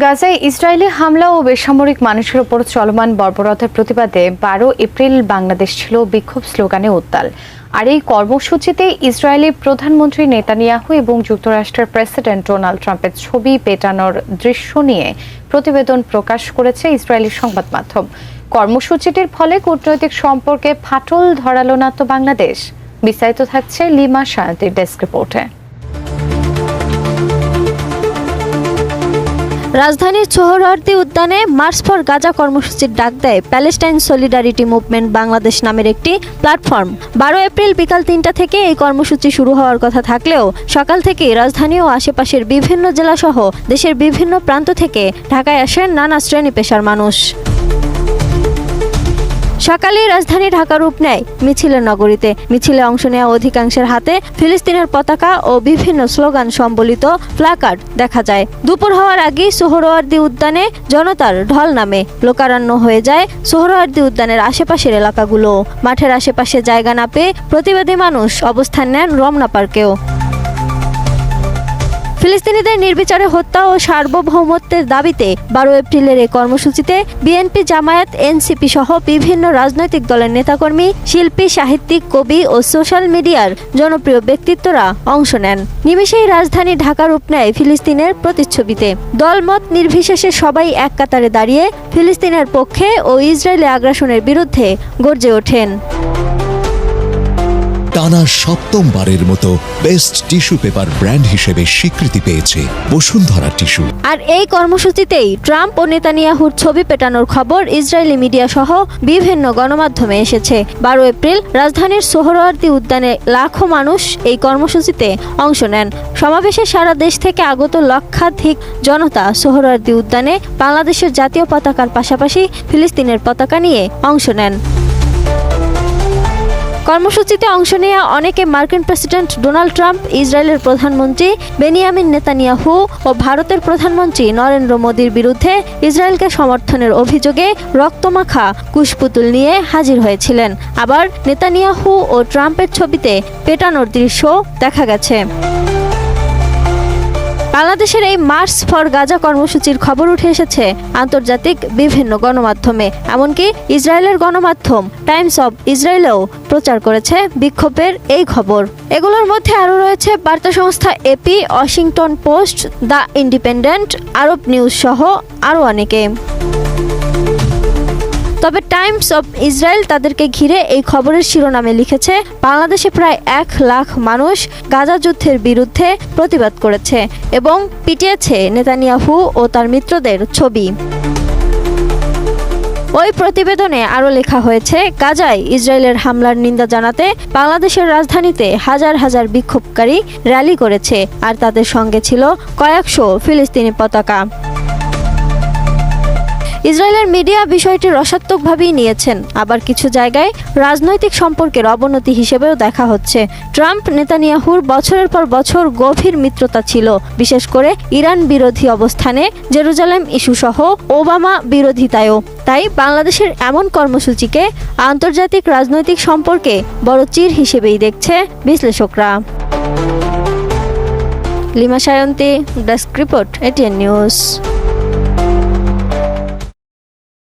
গাজায় ইসরায়েলি হামলা ও বেসামরিক মানুষের উপর চলমান বর্বরতার প্রতিবাদে 12 এপ্রিল বাংলাদেশ ছিল বিক্ষোভ স্লোগানে উত্তাল। আর এই কর্মসূচিতে ইসরায়েলি প্রধানমন্ত্রী নেতানিয়াহু এবং যুক্তরাষ্ট্রের প্রেসিডেন্ট ডোনাল্ড ট্রাম্পের ছবি পেটানোর দৃশ্য নিয়ে প্রতিবেদন প্রকাশ করেছে ইসরায়েলি সংবাদ মাধ্যম। কর্মসূচিটির ফলে কূটনৈতিক সম্পর্কে ফাটল ধরালো না তো বাংলাদেশ। বিস্তারিত থাকছে লিমা সায়ন্তীর ডেস্ক রিপোর্টে। রাজধানীর সোহরাওয়ার্দী উদ্যানে মার্চ ফর গাজা কর্মসূচির ডাক দেয় প্যালেস্টাইন সলিডারিটি মুভমেন্ট বাংলাদেশ নামের একটি প্ল্যাটফর্ম। 12 এপ্রিল বিকাল 3টা থেকে এই কর্মসূচি শুরু হওয়ার কথা থাকলেও সকাল থেকেই রাজধানী ও আশেপাশের বিভিন্ন জেলাসহ দেশের বিভিন্ন প্রান্ত থেকে ঢাকায় আসেন নানা শ্রেণী পেশার মানুষ। সকালে রাজধানী ঢাকা রূপ নেয় মিছিলের নগরীতে। মিছিলে অংশ নেওয়া অধিকাংশের হাতে ফিলিস্তিনের পতাকা ও বিভিন্ন স্লোগান সম্বলিত প্ল্যাকার্ড দেখা যায়। দুপুর হওয়ার আগেই সোহরাওয়ার্দী উদ্যানে জনতার ঢল নামে। লোকারণ্য হয়ে যায় সোহরাওয়ার্দী উদ্যানের আশেপাশের এলাকাগুলো। মাঠের আশেপাশে জায়গা না পেয়ে প্রতিবাদী মানুষ অবস্থান নেন রমনা পার্কেও। ফিলিস্তিনিদের নির্বিচারে হত্যা ও সার্বভৌমত্বের দাবিতে 12 এপ্রিলের এই কর্মসূচিতে বিএনপি, জামায়াত, এনসিপি সহ বিভিন্ন রাজনৈতিক দলের নেতাকর্মী, শিল্পী, সাহিত্যিক, কবি ও সোশ্যাল মিডিয়ার জনপ্রিয় ব্যক্তিত্বরা অংশ নেন। নিমেষেই রাজধানী ঢাকা রূপ নেয় ফিলিস্তিনের প্রতিচ্ছবিতে। দলমত নির্বিশেষে সবাই এক কাতারে দাঁড়িয়ে ফিলিস্তিনের পক্ষে ও ইসরায়েলি আগ্রাসনের বিরুদ্ধে গর্জে ওঠেন। টানা সপ্তমবারের মতো বেস্ট টিস্যু পেপার ব্র্যান্ড হিসেবে স্বীকৃতি পেয়েছে বসুন্ধরা টিস্যু। আর এই কর্মসূচিতেই ট্রাম্প ও নেতানিয়াহুর ছবি পেটানোর খবর ইসরায়েলি মিডিয়া সহ বিভিন্ন গণমাধ্যমে এসেছে। 12 এপ্রিল রাজধানীর সোহরাওয়ার্দী উদ্যানে লাখো মানুষ এই কর্মসূচিতে অংশ নেন। সমাবেশে সারা দেশ থেকে আগত লক্ষাধিক জনতা সোহরাওয়ার্দী উদ্যানে বাংলাদেশের জাতীয় পতাকার পাশাপাশি ফিলিস্তিনের পতাকা নিয়ে অংশ নেন। কর্মসূচিতে অংশ নেওয়া অনেকে মার্কিন প্রেসিডেন্ট ডোনাল্ড ট্রাম্প, ইসরায়েলের প্রধানমন্ত্রী বেনিয়ামিন নেতানিয়াহু ও ভারতের প্রধানমন্ত্রী নরেন্দ্র মোদির বিরুদ্ধে ইসরায়েলকে সমর্থনের অভিযোগে রক্তমাখা কুশপুতুল নিয়ে হাজির হয়েছিলেন। আবার নেতানিয়াহু ও ট্রাম্পের ছবিতে পেটানোর দৃশ্য দেখা গেছে। বাংলাদেশের এই মার্চ ফর গাজা কর্মসূচির খবর উঠে এসেছে আন্তর্জাতিক বিভিন্ন গণমাধ্যমে। এমনকি ইসরায়েলের গণমাধ্যম টাইমস অব ইসরায়েলেও প্রচার করেছে বিক্ষোভের এই খবর। এগুলোর মধ্যে আরও রয়েছে বার্তা সংস্থা AP, Washington Post, the Independent, Arab news সহ আরও অনেকে। তবে টাইমস অব ইসরায়েল তাদেরকে ঘিরে এই খবরের শিরোনামে লিখেছে, বাংলাদেশে প্রায় 1 লাখ মানুষ গাজা যুদ্ধের বিরুদ্ধে প্রতিবাদ করেছে এবং পিটিয়েছে নেতানিয়াহু ও তার মিত্রদের ছবি। ওই প্রতিবেদনে আরও লেখা হয়েছে, গাজায় ইসরায়েলের হামলার নিন্দা জানাতে বাংলাদেশের রাজধানীতে হাজার হাজার বিক্ষোভকারী র্যালি করেছে, আর তাদের সঙ্গে ছিল কয়েকশো ফিলিস্তিনি পতাকা। ইসরায়েলের মিডিয়া বিষয়টি রসাত্মকভাবেই নিয়েছেন, আবার কিছু জায়গায় রাজনৈতিক সম্পর্কের অবনতি হিসেবেও দেখা হচ্ছে। ট্রাম্প নেতানিয়াহুর বছরের পর বছর গভীর মিত্রতা ছিল, বিশেষ করে ইরান বিরোধী অবস্থানে, জেরুজালেম ইস্যু সহ ওবামা বিরোধিতায়ও। তাই বাংলাদেশের এমন কর্মসূচিকে আন্তর্জাতিক রাজনৈতিক সম্পর্কে বড় চির হিসেবেই দেখছে বিশ্লেষকরা। Lima Sayanti, desk report, ATN news.